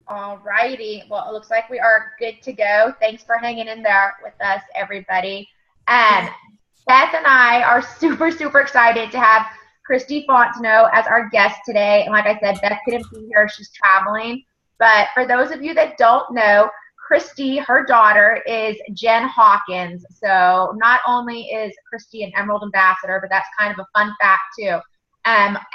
All righty. Well, it looks like we are good to go. Thanks for hanging in there with us, everybody. And Beth and I are super, super excited to have Christy Fontenot as our guest today. And like I said, Beth couldn't be here. She's traveling. But for those of you that don't know, Christy, her daughter, is Jen Hawkins. So not only is Christy an Emerald Ambassador, but that's kind of a fun fact too.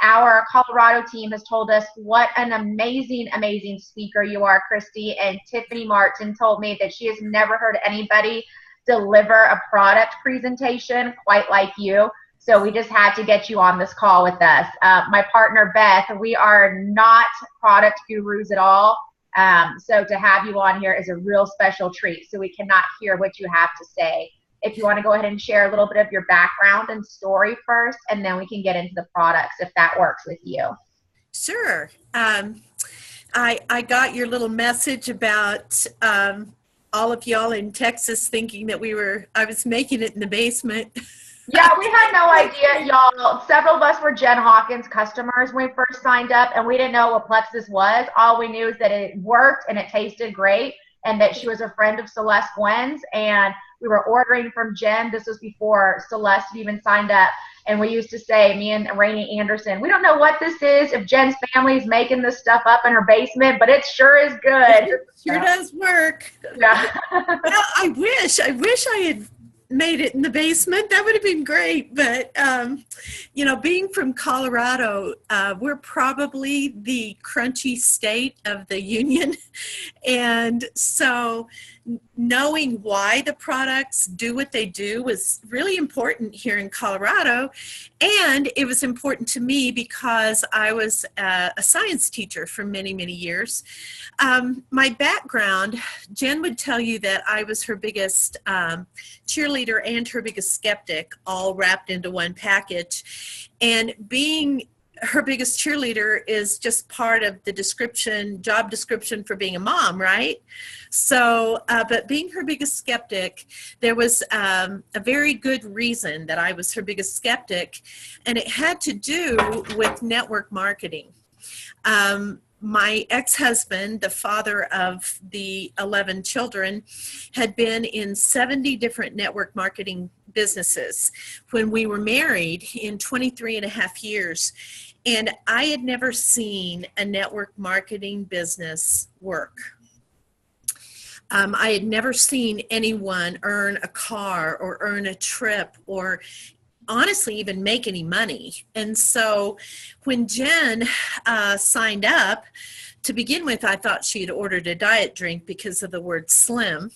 Our Colorado team has told us what an amazing, amazing speaker you are, Christy. And Tiffany Martin told me that she has never heard anybody deliver a product presentation quite like you. So we just had to get you on this call with us. My partner, Beth, we are not product gurus at all. So to have you on here is a real special treat. So we cannot hear what you have to say. If you want to go ahead and share a little bit of your background and story first, and then we can get into the products if that works with you. Sure. I got your little message about all of y'all in Texas thinking that I was making it in the basement. Yeah, we had no idea, y'all. Several of us were Jen Hawkins customers when we first signed up, and we didn't know what Plexus was. All we knew is that it worked and it tasted great, and that she was a friend of Celeste Gwen's, and we were ordering from Jen. This was before Celeste had even signed up. And we used to say, me and Rainey Anderson, we don't know what this is, if Jen's family is making this stuff up in her basement, but it sure is good. It sure does work. Yeah. Well, I wish I had made it in the basement. That would have been great. But, being from Colorado, we're probably the crunchy state of the union. And so knowing why the products do what they do was really important here in Colorado. And it was important to me because I was a science teacher for many, many years. My background, Jen would tell you that I was her biggest cheerleader and her biggest skeptic, all wrapped into one package. And being her biggest cheerleader is just part of the job description for being a mom, right? So, but being her biggest skeptic, there was a very good reason that I was her biggest skeptic, and it had to do with network marketing. My ex-husband, the father of the 11 children, had been in 70 different network marketing businesses when we were married in 23 and a half years. And I had never seen a network marketing business work. I had never seen anyone earn a car or earn a trip or honestly even make any money. And so when Jen signed up, to begin with, I thought she had ordered a diet drink because of the word slim.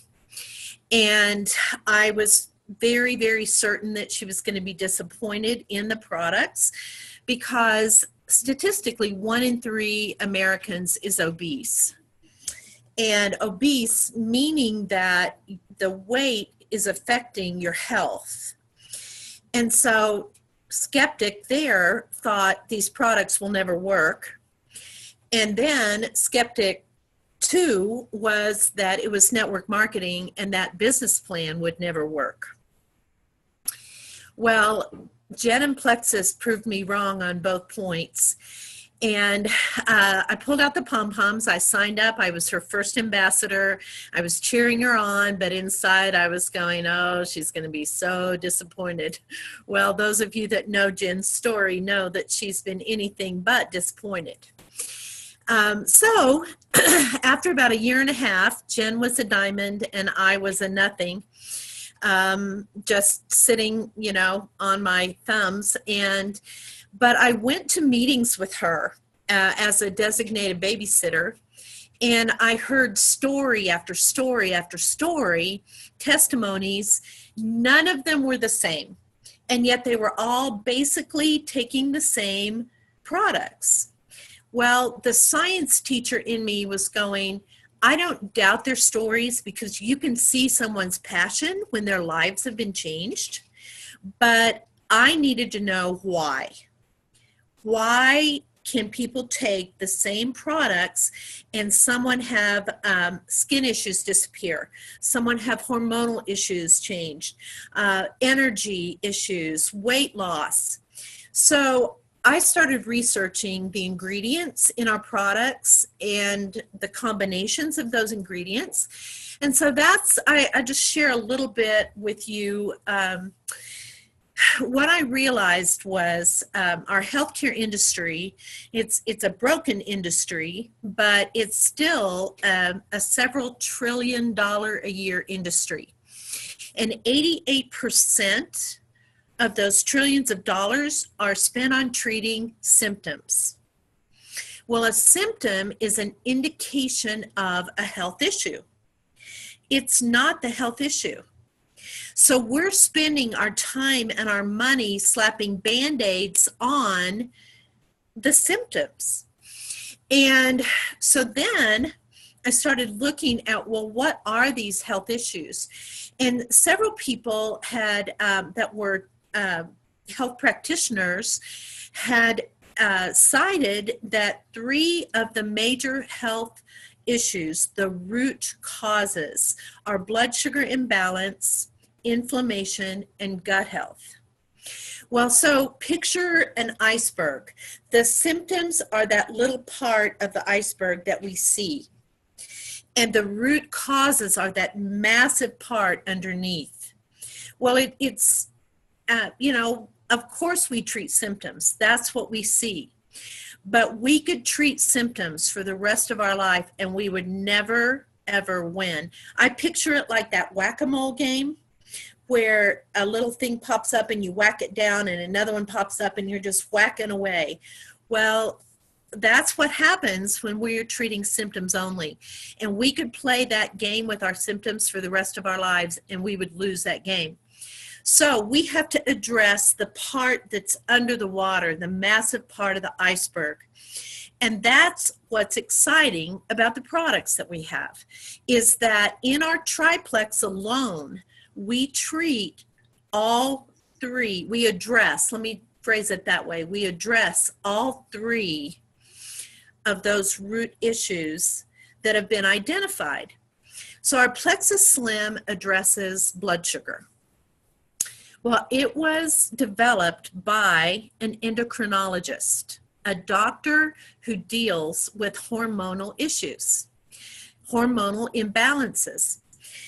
And I was very, very certain that she was going to be disappointed in the products because statistically 1 in 3 Americans is obese. And obese meaning that the weight is affecting your health. And so skeptic there thought these products will never work. And then skeptic 2 was that it was network marketing and that business plan would never work. Well, Jen and Plexus proved me wrong on both points. And I pulled out the pom-poms. I signed up. I was her first ambassador. I was cheering her on, but inside I was going, oh, she's going to be so disappointed. Well, those of you that know Jen's story know that she's been anything but disappointed. So after about a year and a half, Jen was a diamond and I was a nothing. Just sitting, on my thumbs. But I went to meetings with her as a designated babysitter, and I heard story after story after story, testimonies. None of them were the same, and yet they were all basically taking the same products. Well, the science teacher in me was going, I don't doubt their stories because you can see someone's passion when their lives have been changed, but I needed to know why. Why can people take the same products and someone have skin issues disappear, someone have hormonal issues change, energy issues, weight loss? So I started researching the ingredients in our products and the combinations of those ingredients. And so I just share a little bit with you. What I realized was our healthcare industry, it's a broken industry, but it's still a several $1 trillion a year industry. And 88% of those trillions of dollars are spent on treating symptoms. Well, a symptom is an indication of a health issue. It's not the health issue. So we're spending our time and our money slapping Band-Aids on the symptoms. And so then I started looking at, well, what are these health issues? And several people had that were health practitioners had cited that 3 of the major health issues, the root causes, are blood sugar imbalance, inflammation, and gut health. Well, so picture an iceberg. The symptoms are that little part of the iceberg that we see. And the root causes are that massive part underneath. Well, it's of course we treat symptoms. That's what we see. But we could treat symptoms for the rest of our life and we would never, ever win. I picture it like that whack-a-mole game where a little thing pops up and you whack it down and another one pops up and you're just whacking away. Well, that's what happens when we're treating symptoms only. And we could play that game with our symptoms for the rest of our lives and we would lose that game. So we have to address the part that's under the water, the massive part of the iceberg. And that's what's exciting about the products that we have, is that in our triplex alone, we treat all 3. We address, let me phrase it that way, we address all 3 of those root issues that have been identified. So our Plexus Slim addresses blood sugar. Well, it was developed by an endocrinologist, a doctor who deals with hormonal issues, hormonal imbalances.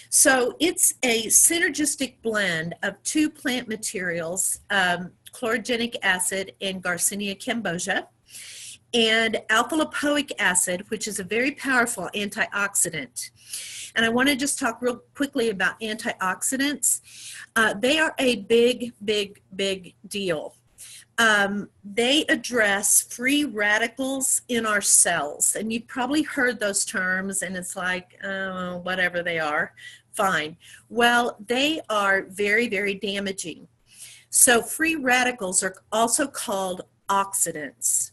So it's a synergistic blend of 2 plant materials, chlorogenic acid and Garcinia cambogia, and alpha-lipoic acid, which is a very powerful antioxidant. And I want to just talk real quickly about antioxidants. They are a big, big, big deal. They address free radicals in our cells. And you've probably heard those terms, and it's like, oh, whatever they are, fine. Well, they are very, very damaging. So free radicals are also called oxidants.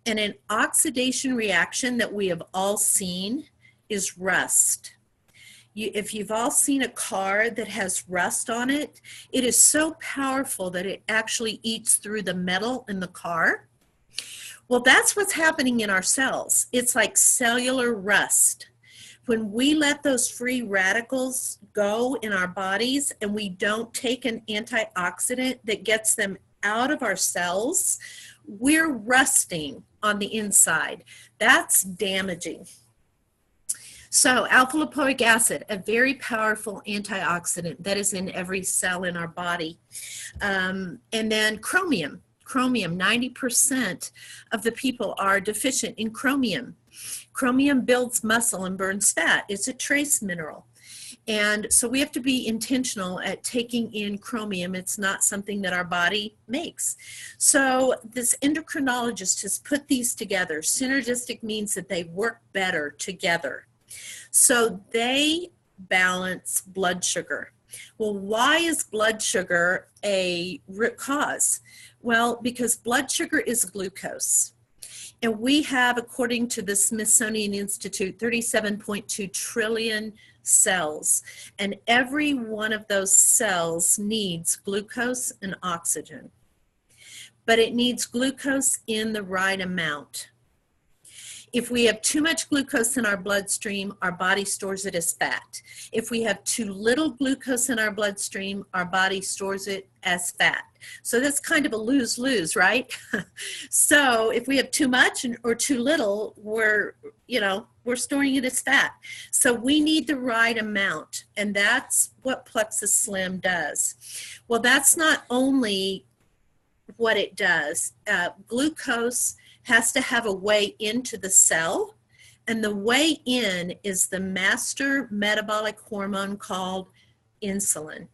And an oxidation reaction that we have all seen is rust. If you've all seen a car that has rust on it, it is so powerful that it actually eats through the metal in the car. Well, that's what's happening in our cells. It's like cellular rust. When we let those free radicals go in our bodies and we don't take an antioxidant that gets them out of our cells, we're rusting on the inside. That's damaging. So alpha-lipoic acid, a very powerful antioxidant that is in every cell in our body. And then chromium. Chromium, 90% of the people are deficient in chromium. Chromium builds muscle and burns fat. It's a trace mineral. And so we have to be intentional at taking in chromium. It's not something that our body makes. So this endocrinologist has put these together. Synergistic means that they work better together. So they balance blood sugar. Well, why is blood sugar a root cause? Well, because blood sugar is glucose. And we have, according to the Smithsonian Institute, 37.2 trillion cells. And every one of those cells needs glucose and oxygen. But it needs glucose in the right amount. If we have too much glucose in our bloodstream, our body stores it as fat. If we have too little glucose in our bloodstream, our body stores it as fat. So that's kind of a lose-lose, right? So if we have too much or too little, we're storing it as fat. So we need the right amount, and that's what Plexus Slim does. Well, that's not only what it does. Glucose has to have a way into the cell, and the way in is the master metabolic hormone called insulin.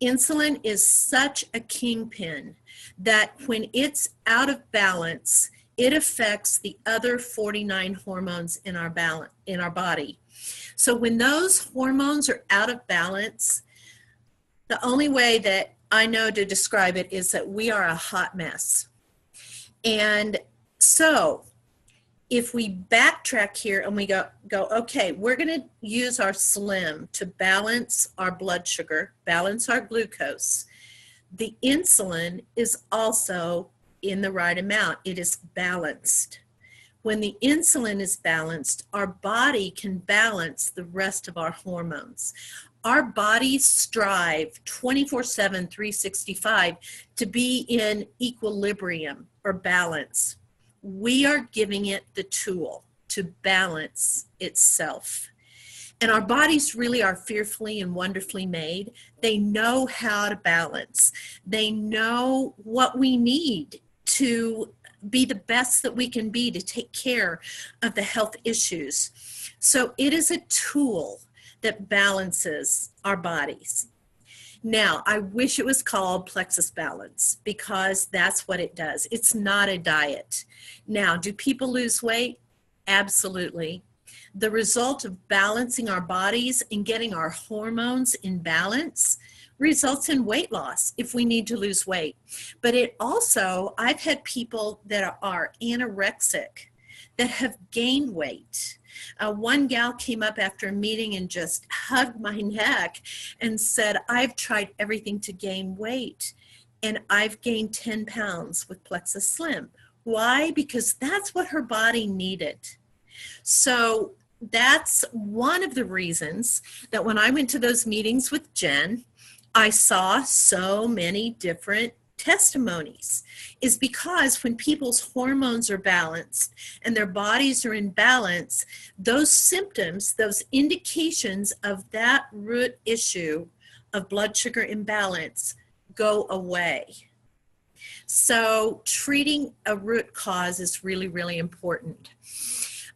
Insulin is such a kingpin that when it's out of balance, it affects the other 49 hormones in our body. So when those hormones are out of balance, the only way that I know to describe it is that we are a hot mess. And so if we backtrack here and we go, okay, we're going to use our Slim to balance our blood sugar, balance our glucose. The insulin is also in the right amount. It is balanced. When the insulin is balanced, our body can balance the rest of our hormones. Our bodies strive 24/7, 365 to be in equilibrium or balance. We are giving it the tool to balance itself. And our bodies really are fearfully and wonderfully made. They know how to balance. They know what we need to be the best that we can be to take care of the health issues. So it is a tool that balances our bodies. Now, I wish it was called Plexus Balance because that's what it does. It's not a diet. Now, do people lose weight? Absolutely. The result of balancing our bodies and getting our hormones in balance results in weight loss if we need to lose weight. But it also, I've had people that are anorexic that have gained weight. One gal came up after a meeting and just hugged my neck and said, I've tried everything to gain weight and I've gained 10 pounds with Plexus Slim. Why? Because that's what her body needed. So that's one of the reasons that when I went to those meetings with Jen, I saw so many different testimonies, is because when people's hormones are balanced and their bodies are in balance, those symptoms, those indications of that root issue of blood sugar imbalance go away. So treating a root cause is really, really important.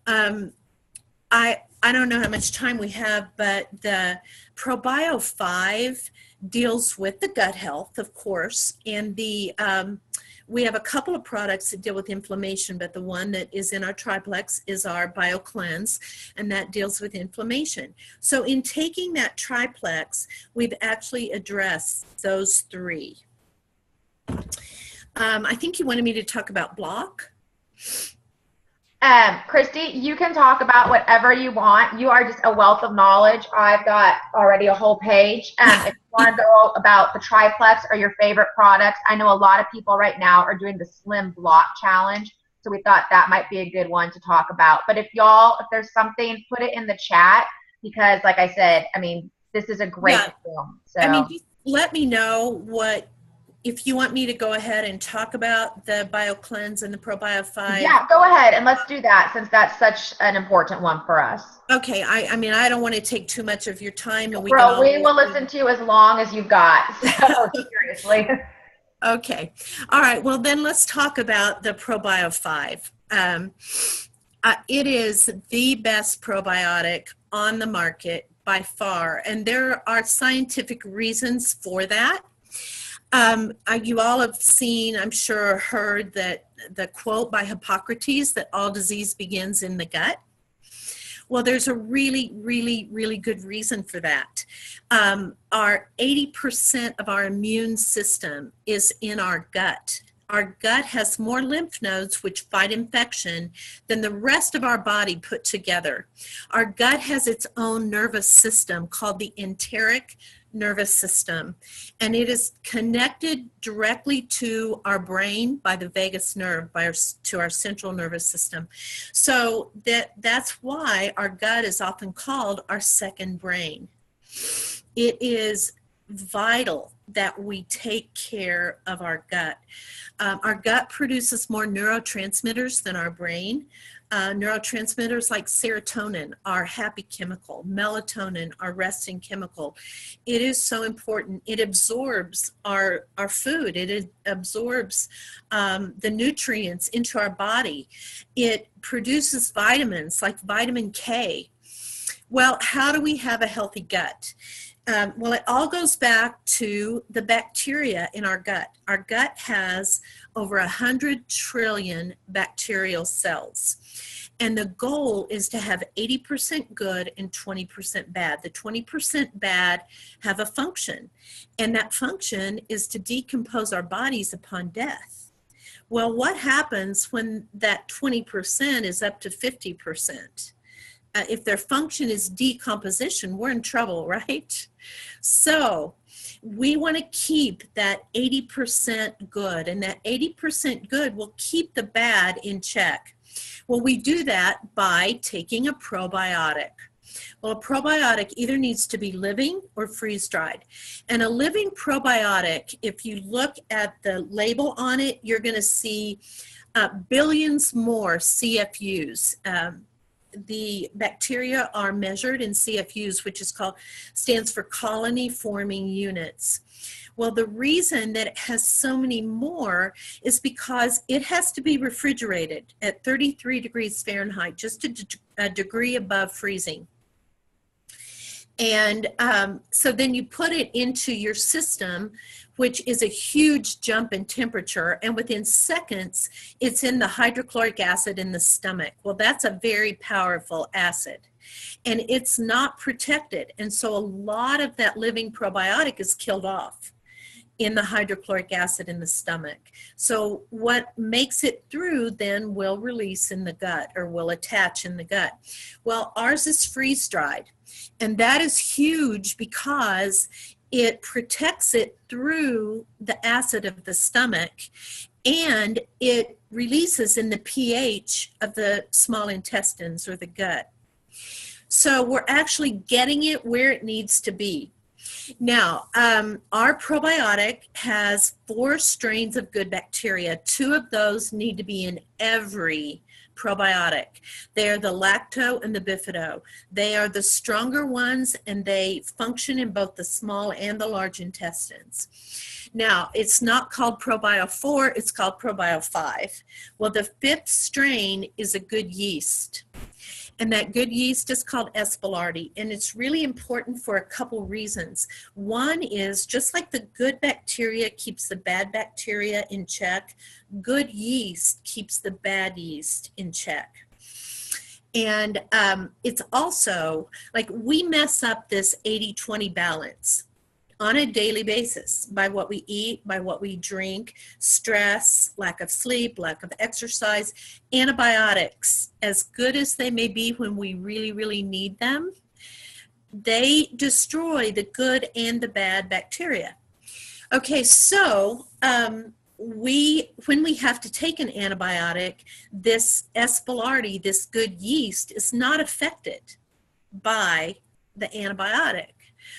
I don't know how much time we have, but the ProBio 5 deals with the gut health, of course, and we have a couple of products that deal with inflammation, but the one that is in our triplex is our BioCleanse, and that deals with inflammation. So in taking that triplex, we've actually addressed those three. I think you wanted me to talk about block. Christy, you can talk about whatever you want. You are just a wealth of knowledge. I've got already a whole page. If you want to go about the triplex or your favorite products, I know a lot of people right now are doing the Slim Block Challenge, so we thought that might be a good one to talk about. But if there's something, put it in the chat because, like I said, I mean, this is a great film. So. I mean, just let me know if you want me to go ahead and talk about the BioCleanse and the ProBio 5. Yeah, go ahead and let's do that since that's such an important one for us. Okay, I mean, I don't want to take too much of your time. And we will listen to you as long as you've got, so seriously. Okay, all right, well then let's talk about the ProBio 5. It is the best probiotic on the market by far, and there are scientific reasons for that. You all have seen, I'm sure, heard that the quote by Hippocrates that all disease begins in the gut. Well, there's a really, really, really good reason for that. Our 80% of our immune system is in our gut. our gut has more lymph nodes which fight infection than the rest of our body put together. Our gut has its own nervous system called the enteric nervous system, and it is connected directly to our brain by the vagus nerve, to our central nervous system. So that's why our gut is often called our second brain. It is vital that we take care of our gut. Our gut produces more neurotransmitters than our brain. Neurotransmitters like serotonin, our happy chemical, melatonin, our resting chemical. It is so important. It absorbs our food. It absorbs the nutrients into our body. It produces vitamins like vitamin K. Well, how do we have a healthy gut? Well, it all goes back to the bacteria in our gut. Our gut has over 100 trillion bacterial cells. And the goal is to have 80% good and 20% bad. The 20% bad have a function, and that function is to decompose our bodies upon death. Well, what happens when that 20% is up to 50%? If their function is decomposition, we're in trouble, right? So we want to keep that 80% good, and that 80% good will keep the bad in check. Well, we do that by taking a probiotic. Well, a probiotic either needs to be living or freeze-dried. And a living probiotic, if you look at the label on it, you're going to see billions more CFUs. The bacteria are measured in CFUs, which stands for colony forming units. Well, the reason that it has so many more is because it has to be refrigerated at 33 degrees Fahrenheit, just a degree above freezing. And so then you put it into your system, which is a huge jump in temperature, and within seconds, it's in the hydrochloric acid in the stomach. Well, that's a very powerful acid, and it's not protected. And so a lot of that living probiotic is killed off in the hydrochloric acid in the stomach. So what makes it through then will release in the gut, or will attach in the gut. Well, ours is freeze-dried, and that is huge because it protects it through the acid of the stomach, and it releases in the pH of the small intestines or the gut. So we're actually getting it where it needs to be. Now, our probiotic has 4 strains of good bacteria. 2 of those need to be in every probiotic. They are the lacto and the bifido. They are the stronger ones, and they function in both the small and the large intestines. Now, it's not called ProBio 4, it's called ProBio 5. Well, the 5th strain is a good yeast. And that good yeast is called Espelardi, and it's really important for a couple reasons. One is, just like the good bacteria keeps the bad bacteria in check, good yeast keeps the bad yeast in check. And it's also, like, we mess up this 80-20 balance on a daily basis by what we eat, by what we drink, stress, lack of sleep, lack of exercise. Antibiotics, as good as they may be when we really, really need them, they destroy the good and the bad bacteria. Okay, so when we have to take an antibiotic, this Espelardi, this good yeast, is not affected by the antibiotic.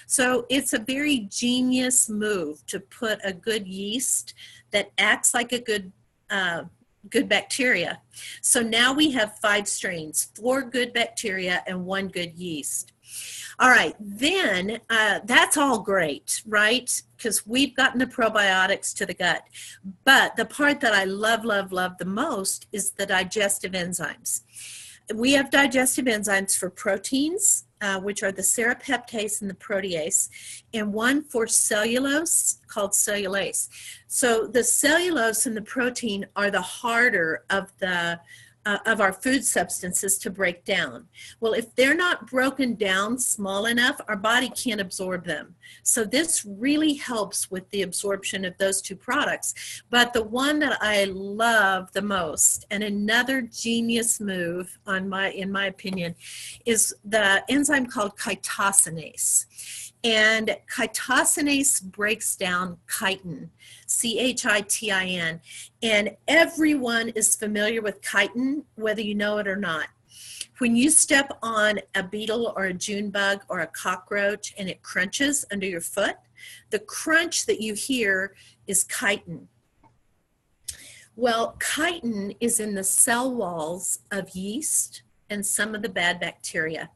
So it's a very genius move to put a good yeast that acts like a good bacteria. So now we have 5 strains, 4 good bacteria and 1 good yeast. All right, then that's all great, right? Because we've gotten the probiotics to the gut. But the part that I love, love, love the most is the digestive enzymes. We have digestive enzymes for proteins, which are the serrapeptase and the protease, and one for cellulose called cellulase. So the cellulose and the protein are the harder of the of our food substances to break down. Well, if they're not broken down small enough, our body can't absorb them. So this really helps with the absorption of those two products. But the one that I love the most, and another genius move in my opinion, is the enzyme called chitosanase. And chitosanase breaks down chitin, C-H-I-T-I-N. And everyone is familiar with chitin, whether you know it or not. When you step on a beetle or a June bug or a cockroach and it crunches under your foot, the crunch that you hear is chitin. Well, chitin is in the cell walls of yeast and some of the bad bacteria.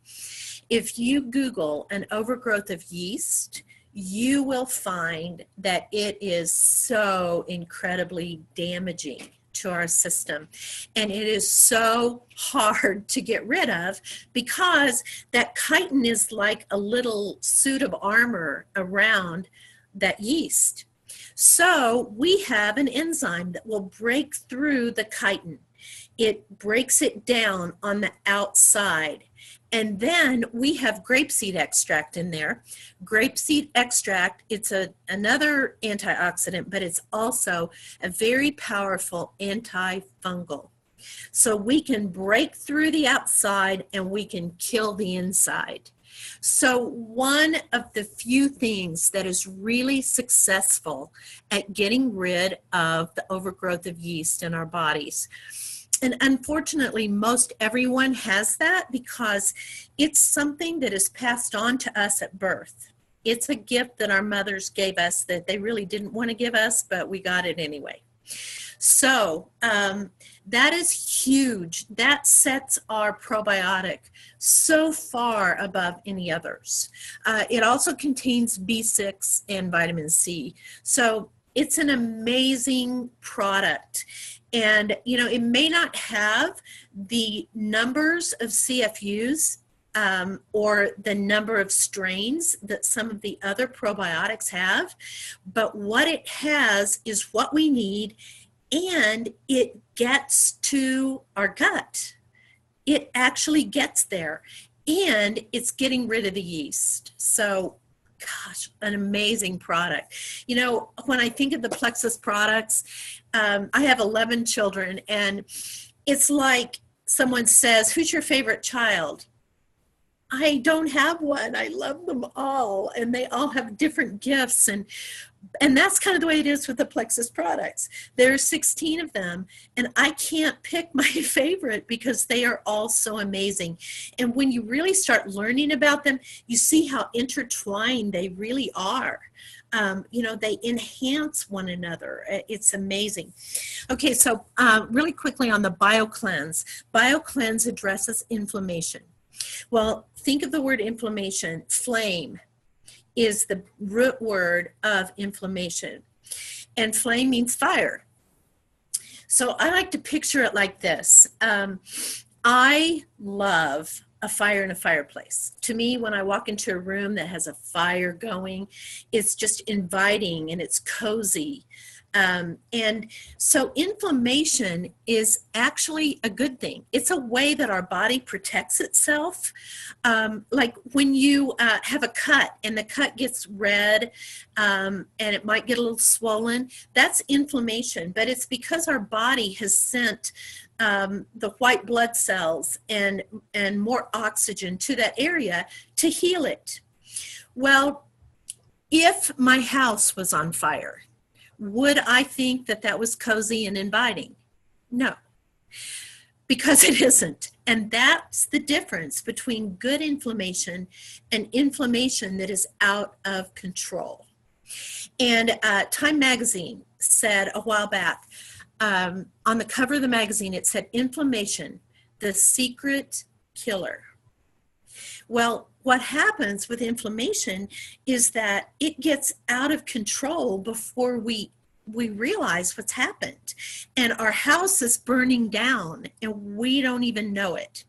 If you Google an overgrowth of yeast, you will find that it is so incredibly damaging to our system. And it is so hard to get rid of because that chitin is like a little suit of armor around that yeast. So we have an enzyme that will break through the chitin. It breaks it down on the outside. And then we have grapeseed extract in there. Grapeseed extract, it's another antioxidant, but it's also a very powerful antifungal. So we can break through the outside and we can kill the inside. So one of the few things that is really successful at getting rid of the overgrowth of yeast in our bodies. And unfortunately, most everyone has that because it's something that is passed on to us at birth. It's a gift that our mothers gave us that they really didn't want to give us, but we got it anyway. So that is huge. That sets our probiotic so far above any others. It also contains B6 and vitamin C. So it's an amazing product. And, you know, it may not have the numbers of CFUs or the number of strains that some of the other probiotics have, but what it has is what we need, and it gets to our gut. It actually gets there, and it's getting rid of the yeast. So, gosh, an amazing product. You know, when I think of the Plexus products, I have 11 children, and it's like someone says, who's your favorite child? I don't have one. I love them all, and they all have different gifts, and that's kind of the way it is with the Plexus products. There are 16 of them, and I can't pick my favorite because they are all so amazing. And when you really start learning about them, you see how intertwined they really are. You know, they enhance one another. It's amazing. Okay, so really quickly on the BioCleanse. BioCleanse addresses inflammation. Well, think of the word inflammation. Flame is the root word of inflammation. And flame means fire. So I like to picture it like this. I love a fire in a fireplace. To me, when I walk into a room that has a fire going, it's just inviting and it's cozy. And so inflammation is actually a good thing. It's a way that our body protects itself. Like when you have a cut and the cut gets red and it might get a little swollen, that's inflammation. But it's because our body has sent the white blood cells and more oxygen to that area to heal it. Well, if my house was on fire, would I think that that was cozy and inviting? No, because it isn't. And that's the difference between good inflammation and inflammation that is out of control. And Time Magazine said a while back, on the cover of the magazine, it said, inflammation, the secret killer. Well, what happens with inflammation is that it gets out of control before we realize what's happened. And our house is burning down and we don't even know it.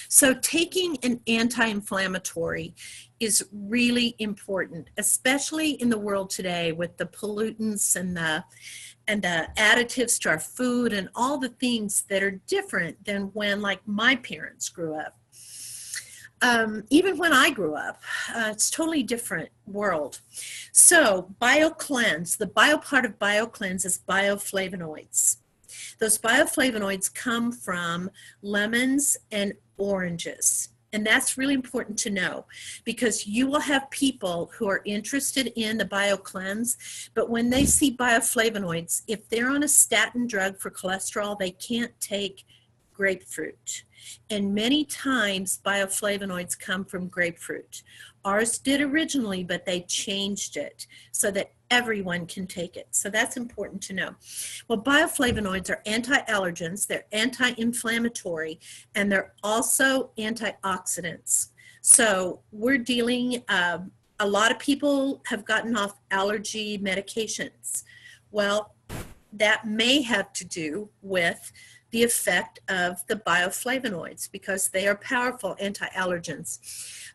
So taking an anti-inflammatory is really important, especially in the world today with the pollutants and and the additives to our food and all the things that are different than when, like, my parents grew up. Even when I grew up, it's a totally different world. So BioCleanse, the bio part of BioCleanse is bioflavonoids. Those bioflavonoids come from lemons and oranges. And that's really important to know, because you will have people who are interested in the BioCleanse, but when they see bioflavonoids, if they're on a statin drug for cholesterol, they can't take grapefruit. And many times bioflavonoids come from grapefruit. Ours did originally, but they changed it so that everyone can take it. So that's important to know. Well, bioflavonoids are anti-allergens, they're anti-inflammatory, and they're also antioxidants. So we're dealing, a lot of people have gotten off allergy medications. Well, that may have to do with the effect of the bioflavonoids, because they are powerful anti-allergens.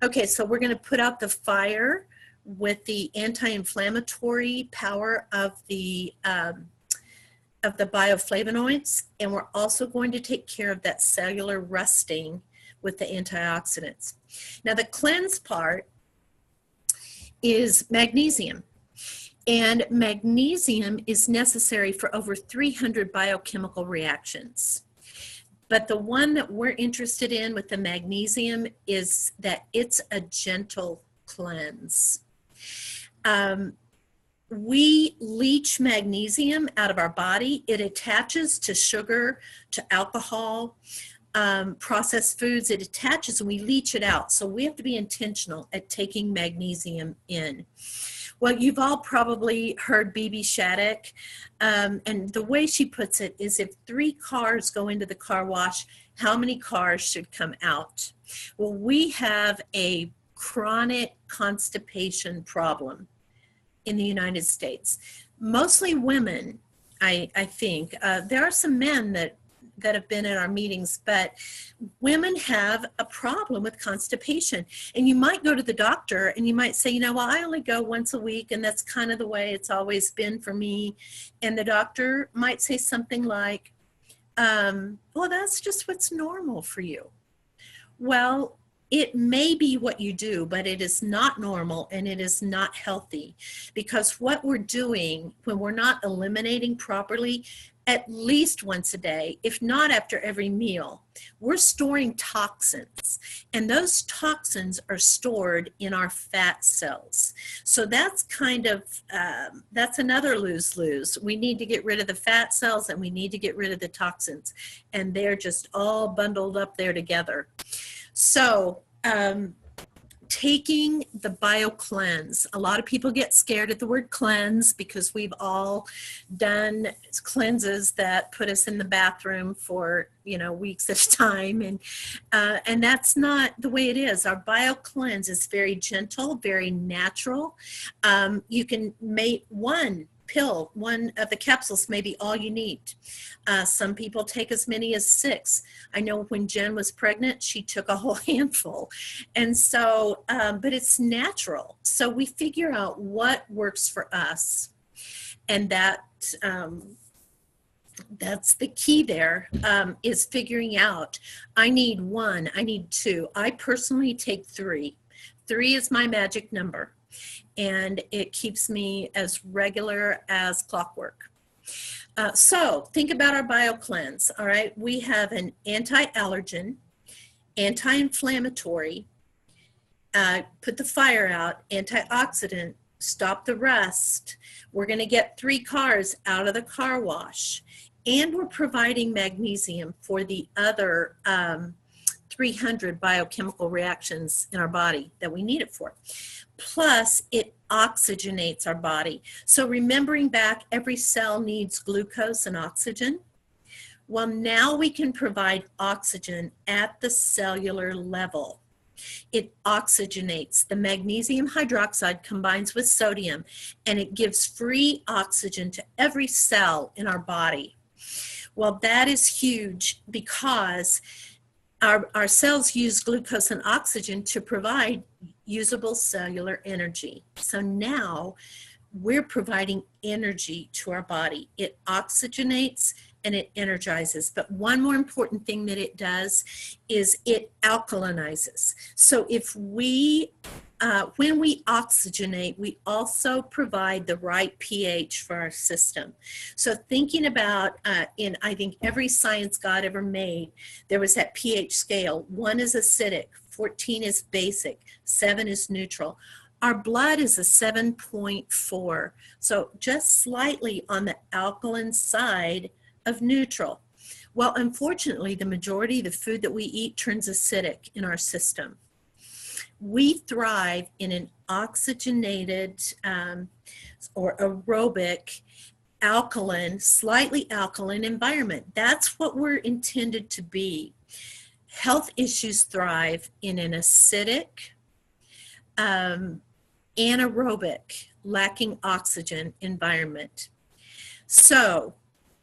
Okay, so we're going to put out the fire with the anti-inflammatory power of the bioflavonoids, and we're also going to take care of that cellular rusting with the antioxidants. Now, the cleanse part is magnesium. And magnesium is necessary for over 300 biochemical reactions. But the one that we're interested in with the magnesium is that it's a gentle cleanse. We leach magnesium out of our body. It attaches to sugar, to alcohol, processed foods. It attaches and we leach it out. So we have to be intentional at taking magnesium in. Well, you've all probably heard Bibi Shattuck, and the way she puts it is, if 3 cars go into the car wash, how many cars should come out? Well, we have a chronic constipation problem in the United States. Mostly women, I think. There are some men that have been at our meetings, but women have a problem with constipation. And you might go to the doctor and you might say, you know, well, I only go once a week and that's kind of the way it's always been for me. And the doctor might say something like, well, that's just what's normal for you. Well, it may be what you do, but it is not normal and it is not healthy, because what we're doing when we're not eliminating properly, at least once a day, if not after every meal, we're storing toxins, and those toxins are stored in our fat cells. So that's kind of, that's another lose-lose. We need to get rid of the fat cells and we need to get rid of the toxins, and they're just all bundled up there together. So taking the BioCleanse, a lot of people get scared at the word cleanse because we've all done cleanses that put us in the bathroom for, you know, weeks at a time, and that's not the way it is. Our BioCleanse is very gentle, very natural. You can make one pill, one of the capsules may be all you need. Some people take as many as 6. I know when Jen was pregnant, she took a whole handful. And so, but it's natural. So we figure out what works for us. And that's the key there, is figuring out, I need 1, I need 2. I personally take 3. 3 is my magic number, and it keeps me as regular as clockwork. So think about our BioCleanse, all right? We have an anti-allergen, anti-inflammatory, put the fire out, antioxidant, stop the rust. We're gonna get 3 cars out of the car wash, and we're providing magnesium for the other 300 biochemical reactions in our body that we need it for. Plus, it oxygenates our body. So remembering back, every cell needs glucose and oxygen. Well, now we can provide oxygen at the cellular level. It oxygenates. The magnesium hydroxide combines with sodium, and it gives free oxygen to every cell in our body. Well, that is huge, because our cells use glucose and oxygen to provide usable cellular energy. So now we're providing energy to our body. It oxygenates and it energizes. But one more important thing that it does is it alkalinizes. So if we, when we oxygenate, we also provide the right pH for our system. So thinking about, in I think every science God ever made, there was that pH scale. 1 is acidic, 14 is basic, 7 is neutral. Our blood is a 7.4, so just slightly on the alkaline side of neutral. Well, unfortunately, the majority of the food that we eat turns acidic in our system. We thrive in an oxygenated or aerobic, alkaline, slightly alkaline environment. That's what we're intended to be. Health issues thrive in an acidic, anaerobic, lacking oxygen environment. So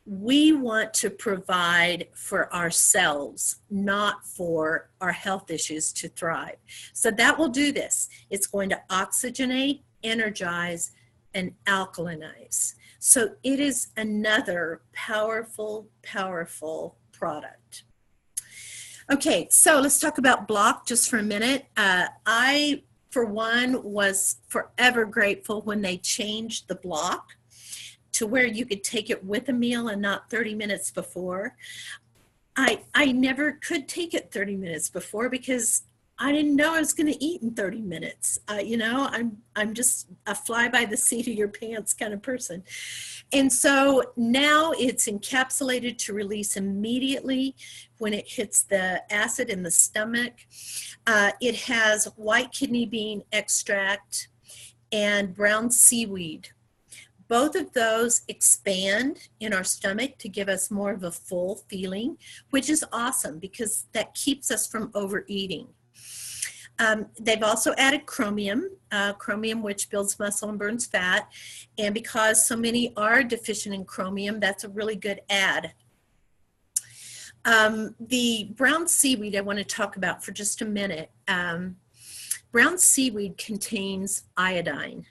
we want to provide for ourselves, not for our health issues to thrive. So that will do this. It's going to oxygenate, energize, and alkalinize. So it is another powerful, powerful product. Okay, so let's talk about block just for a minute. I, for one, was forever grateful when they changed the block to where you could take it with a meal and not 30 minutes before. I never could take it 30 minutes before because I didn't know I was going to eat in 30 minutes. You know, I'm just a fly by the seat of your pants kind of person. And so now it's encapsulated to release immediately when it hits the acid in the stomach. It has white kidney bean extract and brown seaweed. Both of those expand in our stomach to give us more of a full feeling, which is awesome because that keeps us from overeating. They've also added chromium, which builds muscle and burns fat. And because so many are deficient in chromium, that's a really good add. The brown seaweed I want to talk about for just a minute. Brown seaweed contains iodine.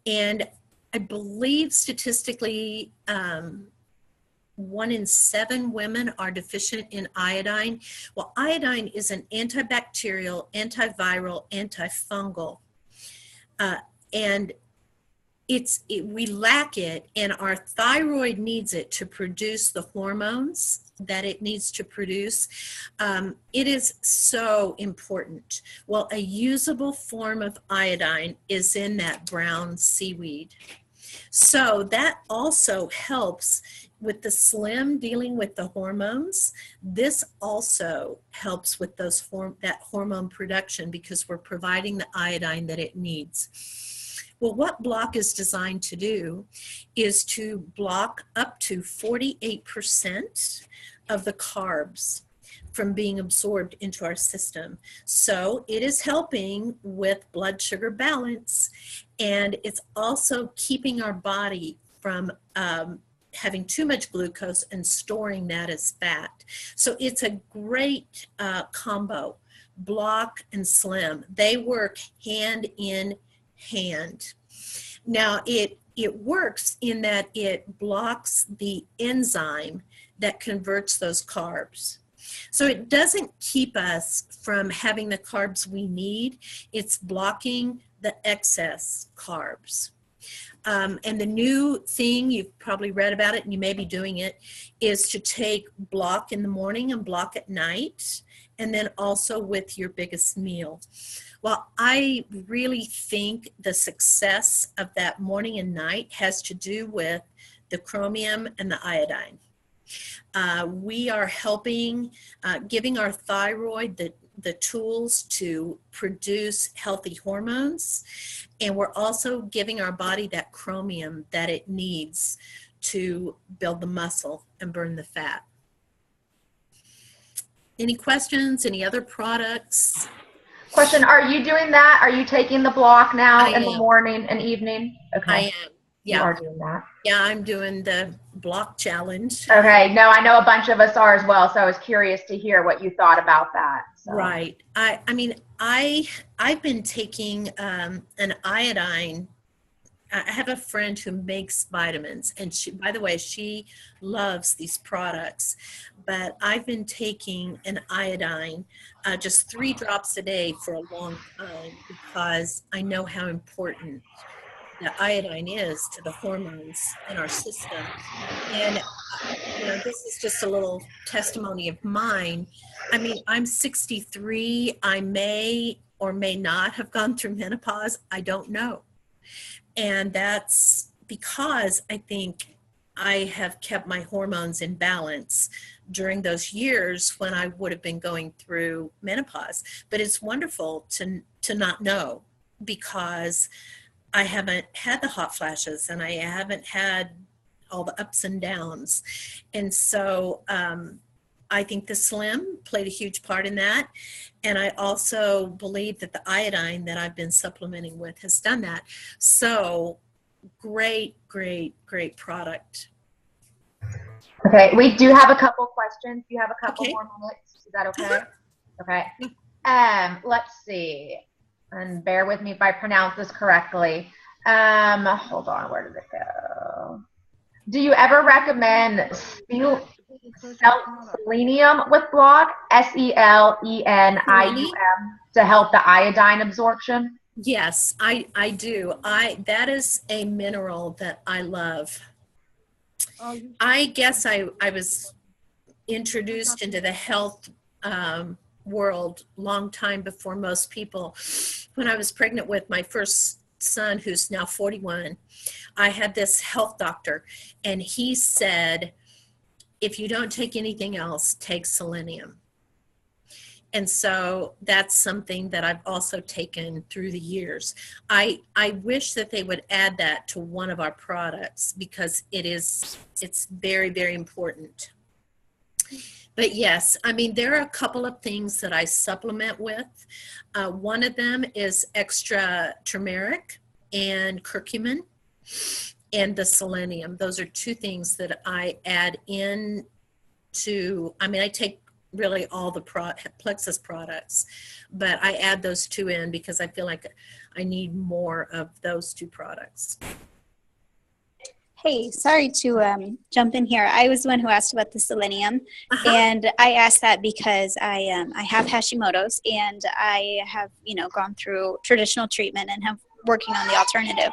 And I believe statistically 1 in 7 women are deficient in iodine. Well, iodine is an antibacterial, antiviral, antifungal. And we lack it, and our thyroid needs it to produce the hormones that it needs to produce. It is so important. Well, a usable form of iodine is in that brown seaweed. So that also helps with the slim dealing with the hormones. This also helps with that hormone production because we're providing the iodine that it needs. Well, what block is designed to do is to block up to 48% of the carbs from being absorbed into our system. So it is helping with blood sugar balance, and it's also keeping our body from having too much glucose and storing that as fat. So it's a great combo, block and slim. They work hand in hand. Now it works in that it blocks the enzyme that converts those carbs. So it doesn't keep us from having the carbs we need. It's blocking the excess carbs. And the new thing, you've probably read about it and you may be doing it, is to take block in the morning and block at night, and then also with your biggest meal. Well, I really think the success of that morning and night has to do with the chromium and the iodine. We are helping, giving our thyroid the tools to produce healthy hormones, and we're also giving our body that chromium that it needs to build the muscle and burn the fat. Any questions? Any other products? Question, are you doing that? Are you taking the block now in the morning and evening? Okay. I am. Yeah. You are doing that. Yeah, I'm doing the block challenge. Okay. No, I know a bunch of us are as well, so I was curious to hear what you thought about that. So. Right. I mean, I've been taking an iodine I have a friend who makes vitamins, and she, by the way, she loves these products. But I've been taking an iodine, just 3 drops a day for a long time because I know how important the iodine is to the hormones in our system. And this is just a little testimony of mine. I mean, I'm 63. I may or may not have gone through menopause. I don't know. And that's because I think I have kept my hormones in balance during those years when I would have been going through menopause. But it's wonderful to not know, because I haven't had the hot flashes and I haven't had all the ups and downs. And so I think the Slim played a huge part in that. And I also believe that the iodine that I've been supplementing with has done that. So great, great, great product. Okay, we do have a couple questions. You have a couple Okay. more minutes. Is that okay? Okay. Let's see. And bear with me if I pronounce this correctly. Hold on, where did it go? Do you ever recommend selenium with block, SELENIUM, to help the iodine absorption? Yes, I do. That is a mineral that I love. I guess I was introduced into the health world long time before most people. When I was pregnant with my first son, who's now 41, I had this health doctor, and he said, if you don't take anything else, take selenium. And so that's something that I've also taken through the years. I wish that they would add that to one of our products, because it's very, very important. But yes, I mean, there are a couple of things that I supplement with. One of them is extra turmeric and curcumin and the selenium. Those are 2 things that I add in to, I mean, I take really all the Plexus products, but I add those 2 in because I feel like I need more of those 2 products. Hey, sorry to jump in here. I was the one who asked about the selenium, and I asked that because I have Hashimoto's, and I have gone through traditional treatment and have working on the alternative.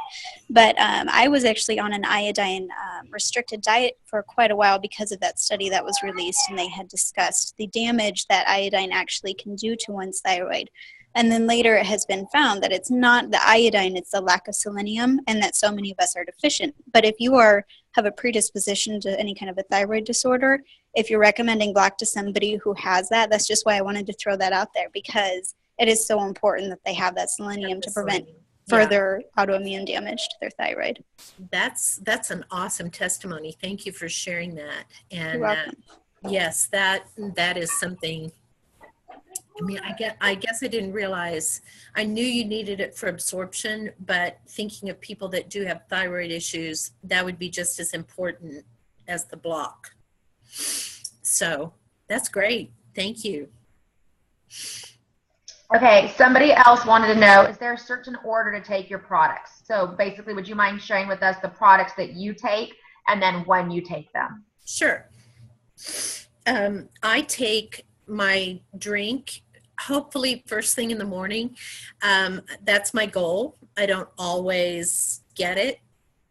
But I was actually on an iodine restricted diet for quite a while because of that study that was released, and they had discussed the damage that iodine actually can do to one's thyroid. And then later it has been found that it's not the iodine, it's the lack of selenium, and that so many of us are deficient. But if you have a predisposition to any kind of a thyroid disorder, if you're recommending block to somebody who has that, that's just why I wanted to throw that out there, because it is so important that they have that selenium to prevent further autoimmune damage to their thyroid. That's an awesome testimony. Thank you for sharing that. And you're welcome. Yes, that is something. I mean, I guess I didn't realize. I knew you needed it for absorption, but thinking of people that do have thyroid issues, that would be just as important as the block. So that's great. Thank you. Okay, somebody else wanted to know, is there a certain order to take your products? So basically, would you mind sharing with us the products that you take and then when you take them? Sure. I take my drink hopefully first thing in the morning. That's my goal. I don't always get it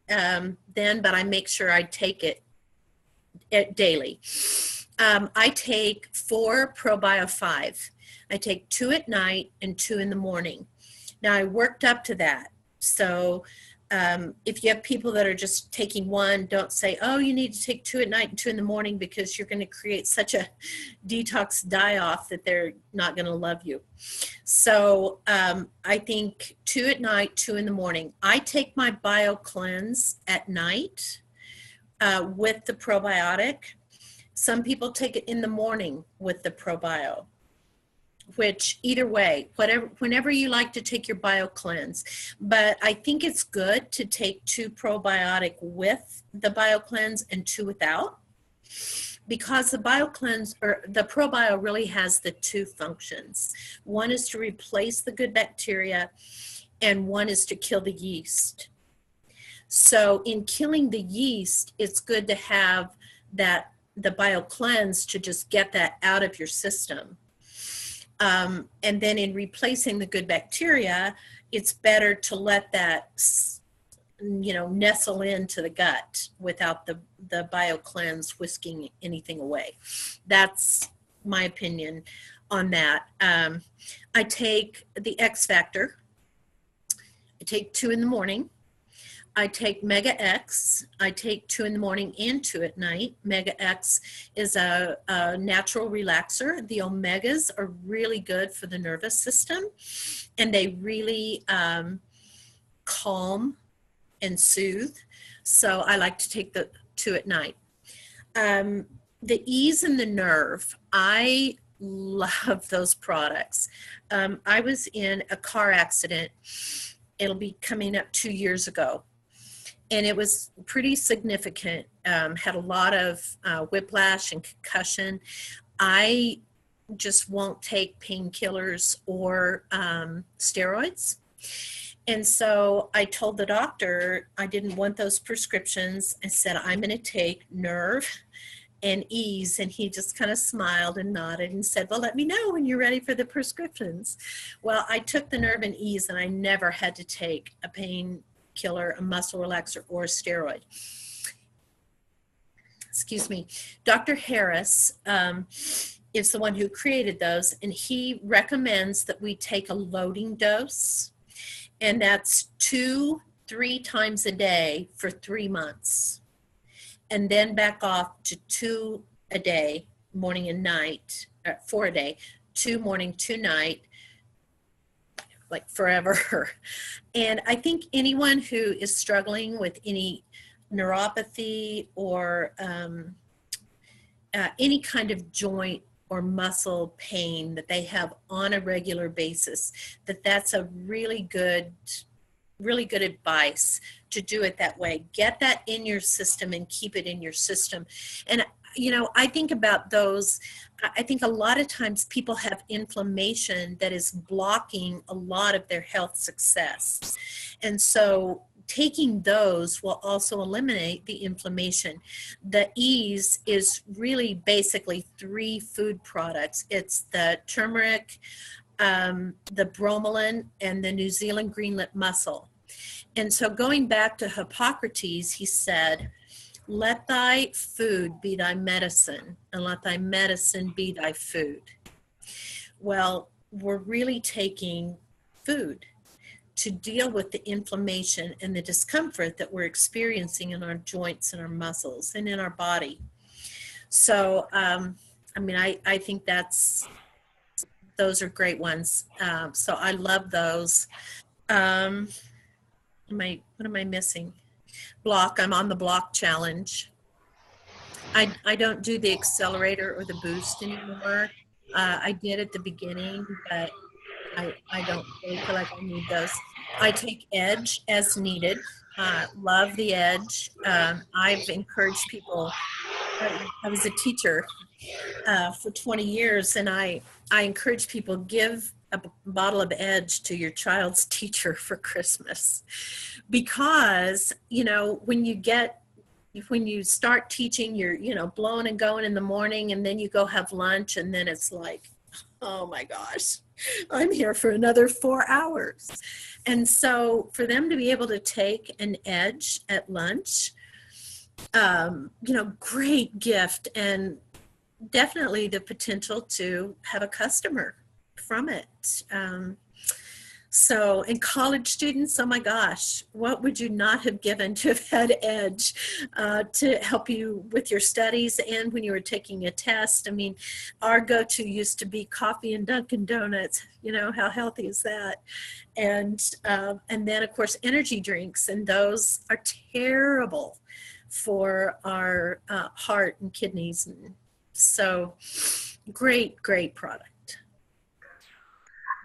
then, but I make sure I take it daily. I take 4 ProBio 5. I take 2 at night and 2 in the morning. Now I worked up to that. So if you have people that are just taking 1, don't say, oh, you need to take 2 at night and 2 in the morning, because you're going to create such a detox die-off that they're not going to love you. So I think 2 at night, 2 in the morning. I take my Bio Cleanse at night with the probiotic. Some people take it in the morning with the probio, which either way, whenever you like to take your Bio Cleanse. But I think it's good to take 2 probiotic with the Bio Cleanse and 2 without, because the Bio Cleanse or the probio really has the 2 functions. One is to replace the good bacteria, and one is to kill the yeast. So in killing the yeast, it's good to have that, the BioCleanse, to just get that out of your system. And then in replacing the good bacteria, it's better to let that, nestle into the gut without the BioCleanse whisking anything away. That's my opinion on that. I take the X Factor. I take 2 in the morning. I take Mega X. I take 2 in the morning and 2 at night. Mega X is a natural relaxer. The omegas are really good for the nervous system, and they really calm and soothe. So I like to take the 2 at night. The Ease and the Nerve, I love those products. I was in a car accident. It'll be coming up 2 years ago. And it was pretty significant. Had a lot of whiplash and concussion. I just won't take painkillers or steroids. And so I told the doctor I didn't want those prescriptions. I said, I'm going to take Nerve and Ease. And he just kind of smiled and nodded and said, well, let me know when you're ready for the prescriptions. Well, I took the Nerve and Ease, and I never had to take a painkiller, a muscle relaxer, or a steroid. Excuse me. Dr. Harris is the one who created those, and he recommends that we take a loading dose, and that's 2-3 times a day for 3 months, and then back off to 2 a day, morning and night, 4 a day, 2 morning, 2 night, like forever. And I think anyone who is struggling with any neuropathy or any kind of joint or muscle pain that they have on a regular basis, that's a really good advice to do it that way. Get that in your system and keep it in your system. And I think about those. I think a lot of times people have inflammation that is blocking a lot of their health success. And so taking those will also eliminate the inflammation. The Ease is really basically 3 food products. It's the turmeric, the bromelain, and the New Zealand greenlip mussel. And so going back to Hippocrates, he said, let thy food be thy medicine, and let thy medicine be thy food. Well, we're really taking food to deal with the inflammation and the discomfort that we're experiencing in our joints and our muscles and in our body. So, I think those are great ones. So I love those. What am I missing? Block. I'm on the block challenge. I don't do the accelerator or the boost anymore. I did at the beginning, but I don't really feel like I need those. I take Edge as needed. Love the Edge. I've encouraged people. I was a teacher for 20 years, and I encourage people, give a bottle of Edge to your child's teacher for Christmas, because when you start teaching, you're blowing and going in the morning, and then you go have lunch, and then it's like, oh my gosh, I'm here for another 4 hours. And so for them to be able to take an Edge at lunch, great gift, and definitely the potential to have a customer from it. And college students, oh my gosh, what would you not have given to have had Edge to help you with your studies and when you were taking a test? I mean, our go-to used to be coffee and Dunkin' Donuts. How healthy is that? And then, of course, energy drinks, and those are terrible for our heart and kidneys. And so great product.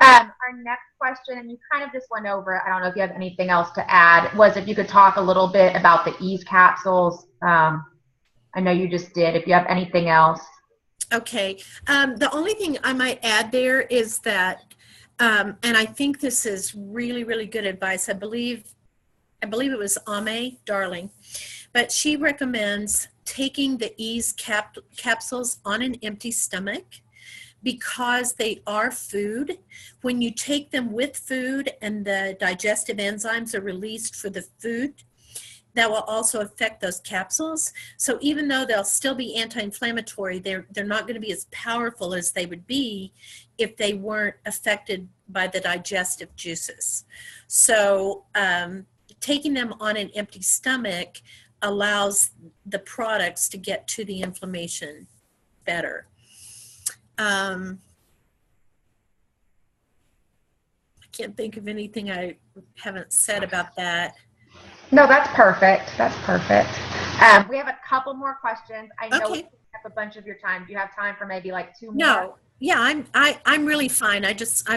Our next question, and you kind of just went over it, I don't know if you have anything else to add, was if you could talk a little bit about the Ease capsules. I know you just did. If you have anything else. Okay. The only thing I might add there is that, and I think this is really, really good advice. I believe I believe it was Ame Darling, but she recommends taking the Ease capsules on an empty stomach because they are food. When you take them with food and the digestive enzymes are released for the food, that will also affect those capsules. So even though they'll still be anti-inflammatory, they're not going to be as powerful as they would be if they weren't affected by the digestive juices. So taking them on an empty stomach allows the products to get to the inflammation better. I can't think of anything I haven't said about that. No, that's perfect. That's perfect. We have a couple more questions. I know we have a bunch of your time. Do you have time for maybe like 2 more? No. Yeah, I'm really fine. I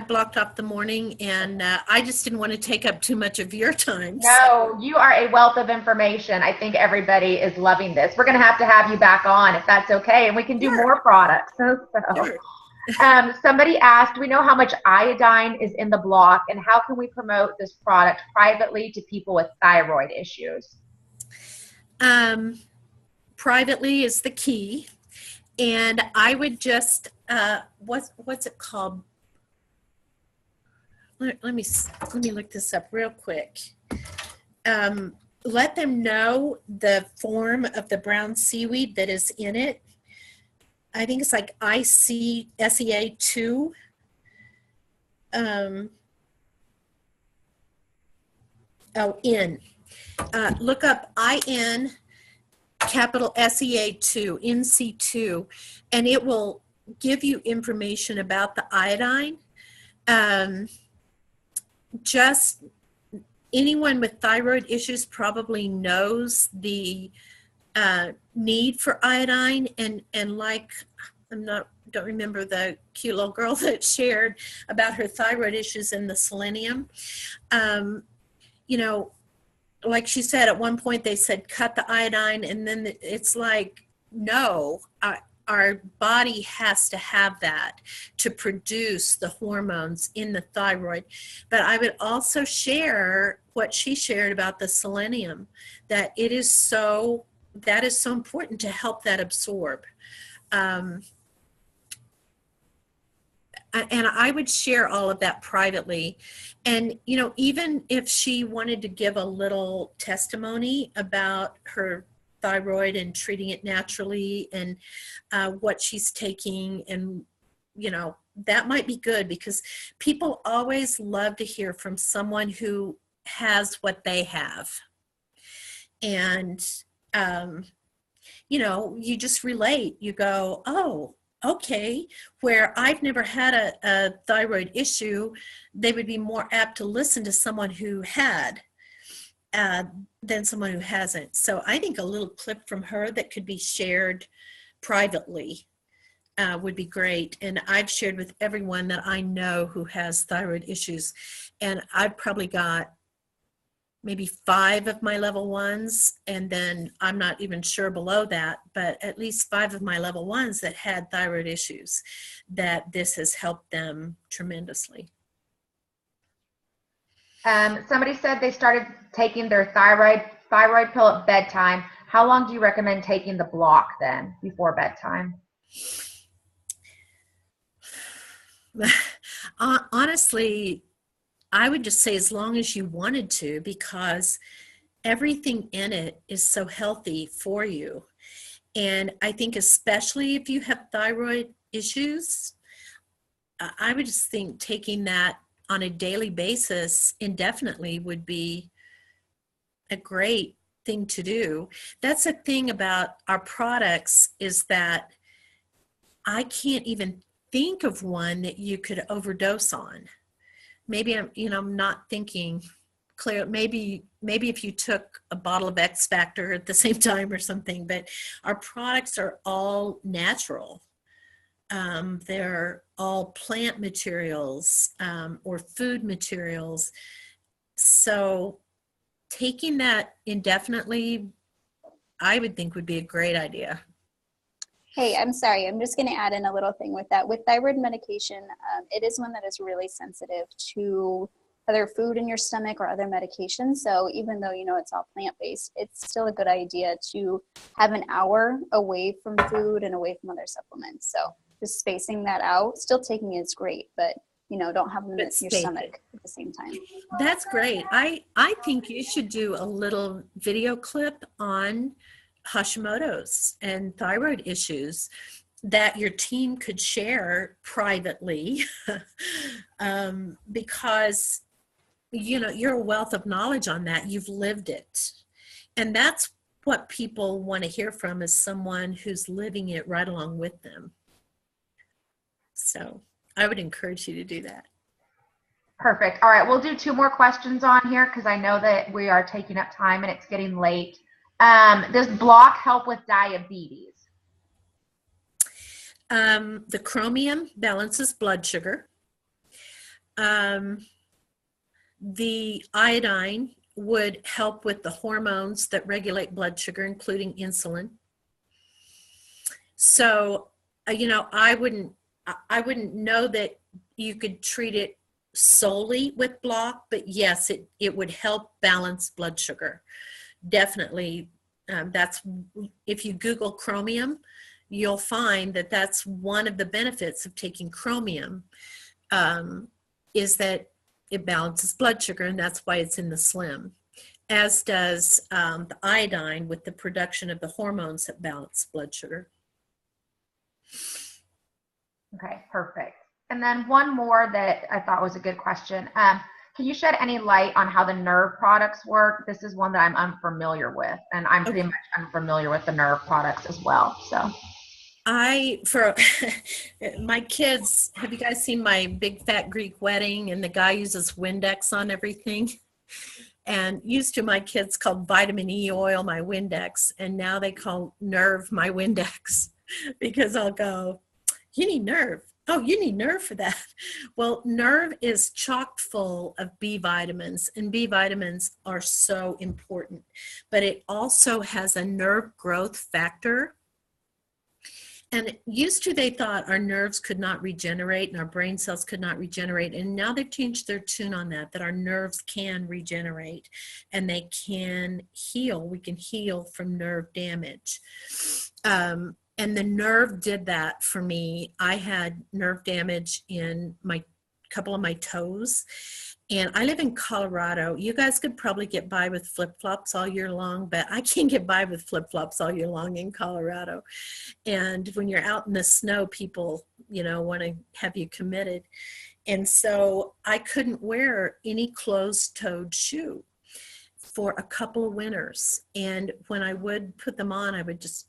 blocked off the morning, and I just didn't want to take up too much of your time. No, you are a wealth of information. I think everybody is loving this. We're going to have you back on if that's okay, and we can do more products. Sure. Somebody asked, we know how much iodine is in the block, and how can we promote this product privately to people with thyroid issues? Privately is the key, and I would just what's it called? Let me look this up real quick. Let them know the form of the brown seaweed that is in it. I think it's like ICSEA2. N. Look up IN capital SEA2, NC2, and it will give you information about the iodine. Just anyone with thyroid issues probably knows the need for iodine, and like don't remember the cute little girl that shared about her thyroid issues and the selenium. Like she said, at one point they said cut the iodine, and then it's like, no, our body has to have that to produce the hormones in the thyroid. But I would also share what she shared about the selenium, that is so important to help that absorb. And I would share all of that privately. And, even if she wanted to give a little testimony about her thyroid and treating it naturally and what she's taking, and, that might be good, because people always love to hear from someone who has what they have. And, you just relate. You go, oh, okay, where I've never had a thyroid issue, they would be more apt to listen to someone who had than someone who hasn't. So I think a little clip from her that could be shared privately would be great. And I've shared with everyone that I know who has thyroid issues. And I've probably got maybe 5 of my level 1s, and then I'm not even sure below that, but at least 5 of my level 1s that had thyroid issues, that this has helped them tremendously. Somebody said they started taking their thyroid pill at bedtime. How long do you recommend taking the block then before bedtime? Honestly, I would just say as long as you wanted to, because everything in it is so healthy for you. And I think especially if you have thyroid issues, I would just think taking that on a daily basis indefinitely would be a great thing to do. That's the thing about our products, is that I can't even think of one that you could overdose on. Maybe I'm not thinking clear. Maybe if you took a bottle of X Factor at the same time or something, but our products are all natural. They're all plant materials or food materials. So taking that indefinitely, I would think would be a great idea. Hey, I'm sorry. I'm just going to add in a little thing with that. With thyroid medication, it is one that is really sensitive to other food in your stomach or other medications. So even though, you know, it's all plant-based, it's still a good idea to have an hour away from food and away from other supplements. So just spacing that out, still taking it is great, but you know, don't have them in your stomach at the same time. That's great. I think you should do a little video clip on Hashimoto's and thyroid issues that your team could share privately because, you know, you're a wealth of knowledge on that. You've lived it. And that's what people want to hear from, is someone who's living it right along with them. So I would encourage you to do that. Perfect. All right, we'll do 2 more questions on here because I know that we are taking up time and it's getting late. Does block help with diabetes? The chromium balances blood sugar. The iodine would help with the hormones that regulate blood sugar, including insulin. So, you know, I wouldn't know that you could treat it solely with block, but yes, it would help balance blood sugar. Definitely. That's, if you Google chromium, you'll find that that's one of the benefits of taking chromium, is that it balances blood sugar, and that's why it's in the slim, as does the iodine with the production of the hormones that balance blood sugar. Okay, perfect. And then one more that I thought was a good question. Can you shed any light on how the nerve products work? This is one that I'm unfamiliar with, and I'm pretty much unfamiliar with the nerve products as well. So for my kids, have you guys seen my big fat Greek wedding, and the guy uses Windex on everything? And used to, my kids called vitamin E oil my Windex, and now they call Nerve my Windex because I'll go, you need Nerve. Oh, you need Nerve for that. Well, Nerve is chock full of B vitamins, and B vitamins are so important. But it also has a nerve growth factor. And used to, they thought our nerves could not regenerate and our brain cells could not regenerate. And now they've changed their tune on that our nerves can regenerate and they can heal. We can heal from nerve damage. And the Nerve did that for me. I had nerve damage in my couple of my toes. And I live in Colorado. You guys could probably get by with flip-flops all year long, but I can't get by with flip-flops all year long in Colorado. And when you're out in the snow, people, you know, want to have you committed. And so I couldn't wear any closed-toed shoe for a couple of winters. And when I would put them on, I would just,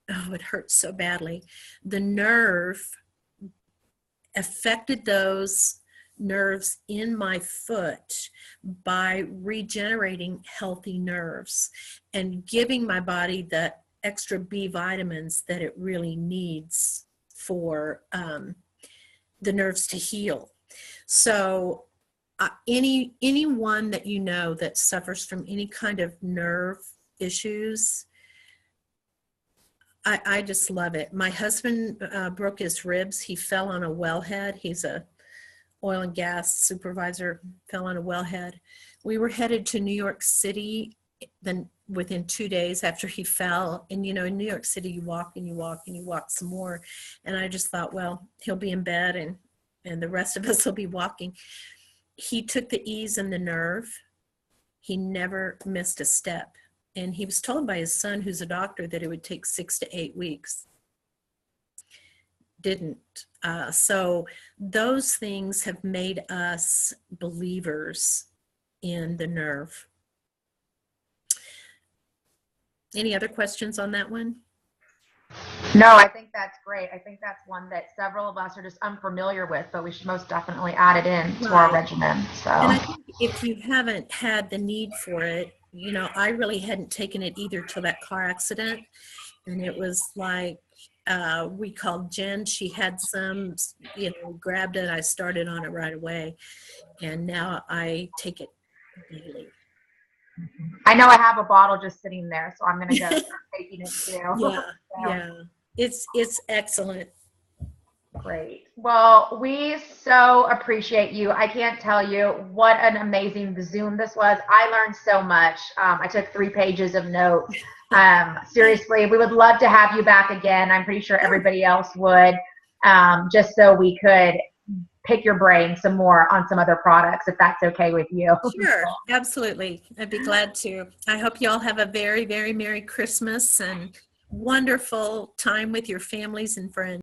oh, it hurt so badly. The Nerve affected those nerves in my foot by regenerating healthy nerves and giving my body the extra B vitamins that it really needs for the nerves to heal. So anyone that you know that suffers from any kind of nerve issues, I just love it. My husband broke his ribs. He fell on a wellhead. He's a oil and gas supervisor, fell on a wellhead. We were headed to New York City then within 2 days after he fell. And, you know, in New York City, you walk and you walk and you walk some more. And I just thought, well, he'll be in bed and the rest of us will be walking. He took the ease and the Nerve. He never missed a step. And he was told by his son, who's a doctor, that it would take 6 to 8 weeks. Didn't. So those things have made us believers in the Nerve. Any other questions on that one? No, I think that's great. I think that's one that several of us are just unfamiliar with, but we should most definitely add it in to our regimen. So, and I think if you haven't had the need for it, you know, I really hadn't taken it either till that car accident. And it was like, we called Jen. She had some, you know, grabbed it. I started on it right away. And now I take it daily. I know I have a bottle just sitting there, so I'm going to go start taking it too. Yeah, yeah. It's excellent. Great. Well, we so appreciate you. I can't tell you what an amazing Zoom this was. I learned so much. I took 3 pages of notes. Seriously, we would love to have you back again. I'm pretty sure everybody else would, just so we could pick your brain some more on some other products, if that's okay with you. Sure, absolutely. I'd be glad to. I hope you all have a very, very Merry Christmas and wonderful time with your families and friends.